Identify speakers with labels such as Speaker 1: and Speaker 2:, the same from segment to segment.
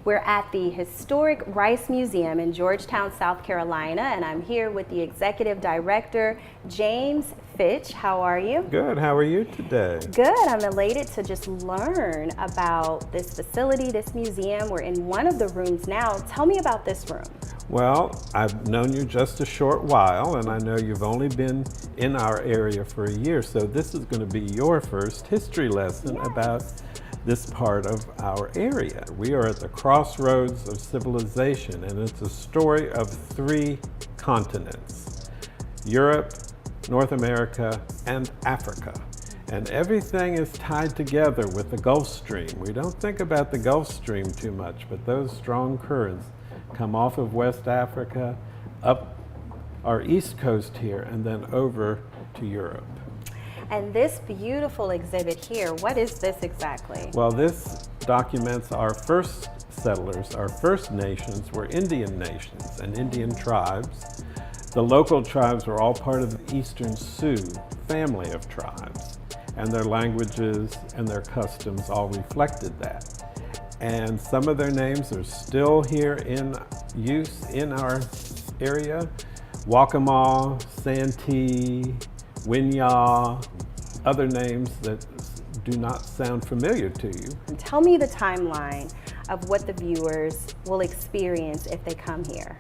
Speaker 1: We're at the historic Rice Museum in Georgetown, South Carolina, and I'm here with the Executive Director, James Fitch. How are you?
Speaker 2: Good. How are you today?
Speaker 1: Good. I'm elated to just learn about this facility, this museum. We're in one of the rooms now. Tell me about this room.
Speaker 2: Well, I've known you just a short while, and I know you've only been in our area for a year, so this is going to be your first history lesson about this part of our area. We are at the crossroads of civilization, and it's a story of 3 continents: Europe, North America, and Africa. And everything is tied together with the Gulf Stream. We don't think about the Gulf Stream too much, but those strong currents come off of West Africa, up our east coast here, and then over to Europe.
Speaker 1: And this beautiful exhibit here, what is this exactly?
Speaker 2: Well, this documents our first settlers, our first nations were Indian nations and Indian tribes. The local tribes were all part of the Eastern Sioux family of tribes, and their languages and their customs all reflected that. And some of their names are still here in use in our area: Waccamaw, Santee, Winyah, other names that do not sound familiar to you.
Speaker 1: Tell me the timeline of what the viewers will experience if they come here.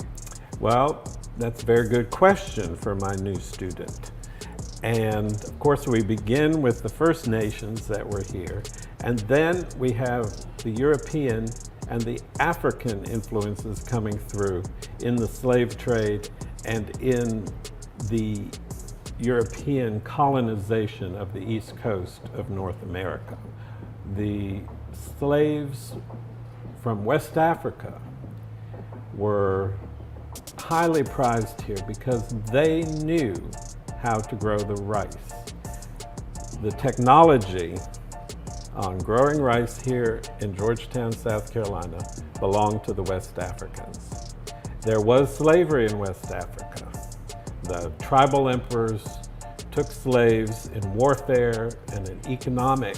Speaker 2: Well, that's a very good question for my new student. And of course, we begin with the First Nations that were here, and then we have the European and the African influences coming through in the slave trade and in the European colonization of the east coast of North America. The slaves from West Africa were highly prized here because they knew how to grow the rice. The technology on growing rice here in Georgetown, South Carolina, belonged to the West Africans. There was slavery in West Africa. The tribal emperors took slaves in warfare and in economic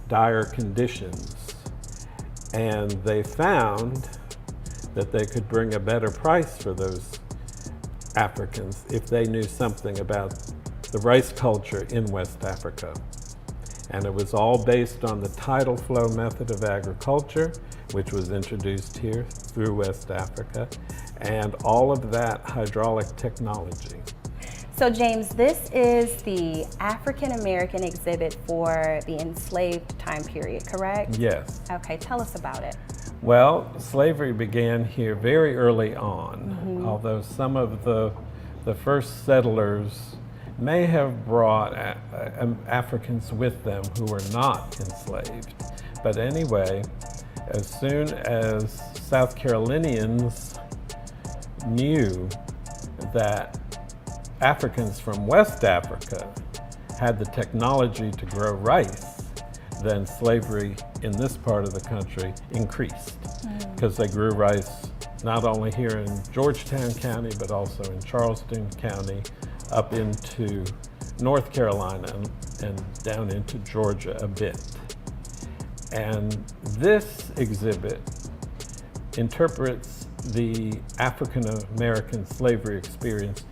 Speaker 2: dire conditions, and they found that they could bring a better price for those Africans if they knew something about the rice culture in West Africa. And it was all based on the tidal flow method of agriculture, which was introduced here through West Africa, and all of that hydraulic technology.
Speaker 1: So James, this is the African American exhibit for the enslaved time period, correct?
Speaker 2: Yes.
Speaker 1: Okay, tell us about it.
Speaker 2: Well, slavery began here very early on, although some of the first settlers may have brought Africans with them who were not enslaved. But anyway, as soon as South Carolinians knew that Africans from West Africa had the technology to grow rice, then slavery in this part of the country increased because they grew rice not only here in Georgetown County, but also in Charleston County, up into North Carolina and down into Georgia a bit. And this exhibit interprets the African American slavery experience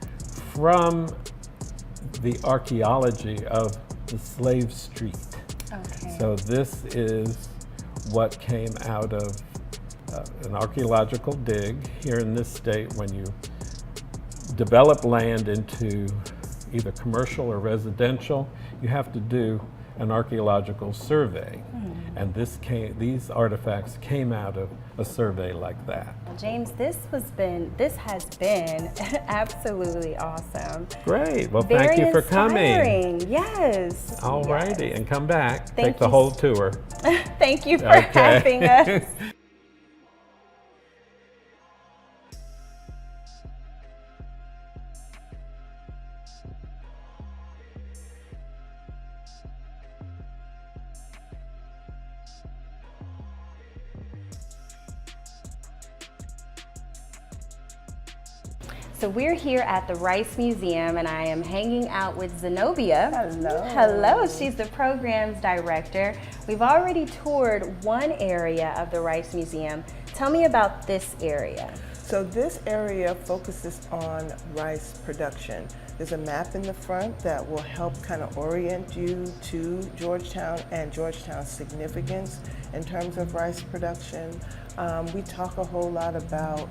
Speaker 2: from the archaeology of the slave street.
Speaker 1: Okay.
Speaker 2: So this is what came out of an archaeological dig here in this state. When you develop land into either commercial or residential, you have to do an archaeological survey. And these artifacts came out of a survey like that.
Speaker 1: James, this has been absolutely awesome.
Speaker 2: Great. Well,
Speaker 1: Very
Speaker 2: thank you for
Speaker 1: inspiring.
Speaker 2: coming.
Speaker 1: Yes.
Speaker 2: All righty, and come back.
Speaker 1: Thank
Speaker 2: Take the
Speaker 1: you.
Speaker 2: whole tour.
Speaker 1: Thank you for having us. So we're here at the Rice Museum and I am hanging out with Zenobia.
Speaker 3: Hello.
Speaker 1: Hello, she's the programs director. We've already toured one area of the Rice Museum. Tell me about this area.
Speaker 3: So this area focuses on rice production. There's a map in the front that will help kind of orient you to Georgetown and Georgetown's significance in terms of rice production. We talk a whole lot about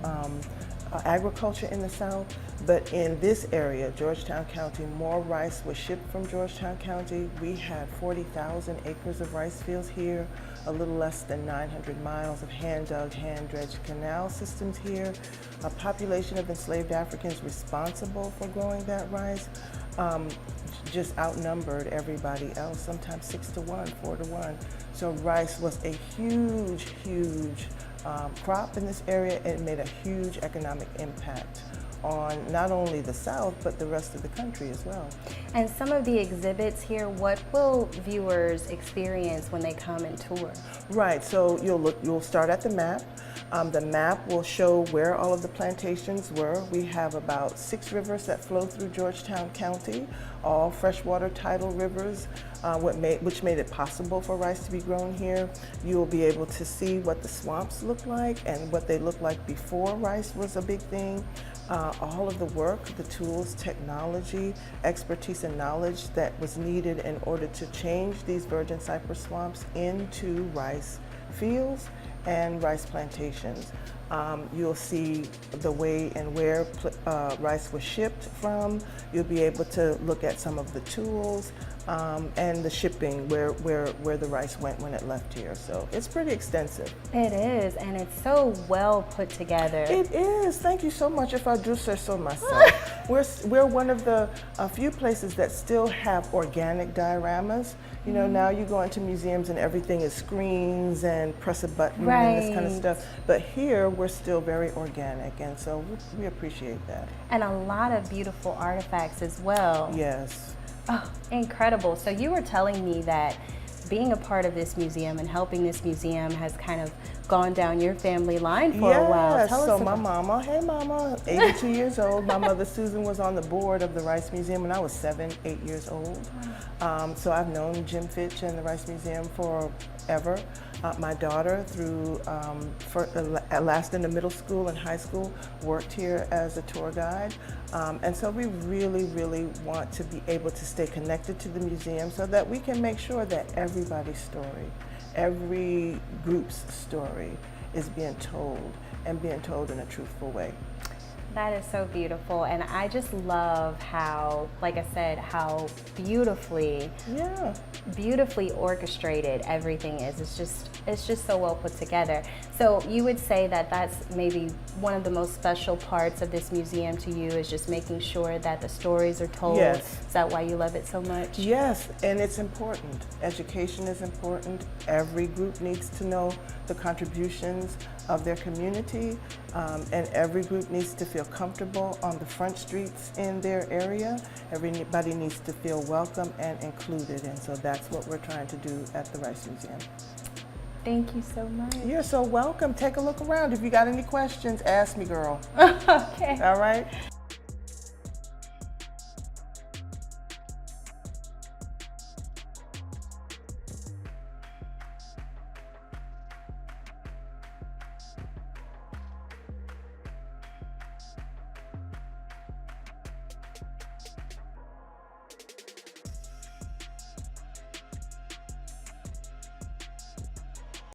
Speaker 3: agriculture in the South, but in this area, Georgetown County, more rice was shipped from Georgetown County. We had 40,000 acres of rice fields here, a little less than 900 miles of hand-dug, hand-dredged canal systems here, a population of enslaved Africans responsible for growing that rice just outnumbered everybody else, sometimes 6 to 1, 4 to 1. So rice was a huge, huge crop in this area. It made a huge economic impact on not only the South, but the rest of the country as well.
Speaker 1: And some of the exhibits here, what will viewers experience when they come and tour?
Speaker 3: Right, so you'll start at the map. The map will show where all of the plantations were. We have about 6 rivers that flow through Georgetown County, all freshwater tidal rivers, which made it possible for rice to be grown here. You'll be able to see what the swamps look like and what they looked like before rice was a big thing. All of the work, the tools, technology, expertise, and knowledge that was needed in order to change these virgin cypress swamps into rice fields and rice plantations. You'll see the way and where rice was shipped from. You'll be able to look at some of the tools and the shipping, where the rice went when it left here. So it's pretty extensive.
Speaker 1: It is, and it's so well put together.
Speaker 3: It is. Thank you so much. If I do say so myself. We're one of the few places that still have organic dioramas. You know, now you go into museums and everything is screens and press a button and this kind of stuff. But here we're still very organic, and so we appreciate that.
Speaker 1: And a lot of beautiful artifacts as well.
Speaker 3: Yes.
Speaker 1: Oh, incredible. So you were telling me that being a part of this museum and helping this museum has kind of gone down your family line for a while. Tell us
Speaker 3: so
Speaker 1: about
Speaker 3: my mama, hey mama, 82 years old. My mother Susan was on the board of the Rice Museum when I was 7, 8 years old. So I've known Jim Fitch and the Rice Museum forever. My daughter, through last in the middle school and high school, worked here as a tour guide. And so we really, really want to be able to stay connected to the museum so that we can make sure that everybody's story, every group's story is being told, and being told in a truthful way.
Speaker 1: That is so beautiful, and I just love how, like I said, how beautifully orchestrated everything is. It's just so well put together. So you would say that that's maybe one of the most special parts of this museum to you, is just making sure that the stories are told.
Speaker 3: Yes.
Speaker 1: Is that why you love it so much?
Speaker 3: Yes, and it's important. Education is important. Every group needs to know the contributions of their community, and every group needs to feel comfortable on the front streets in their area. Everybody needs to feel welcome and included, and so that's what we're trying to do at the Rice Museum.
Speaker 1: Thank you so much.
Speaker 3: You're so welcome. Take a look around. If you got any questions, ask me, girl.
Speaker 1: Okay.
Speaker 3: All right?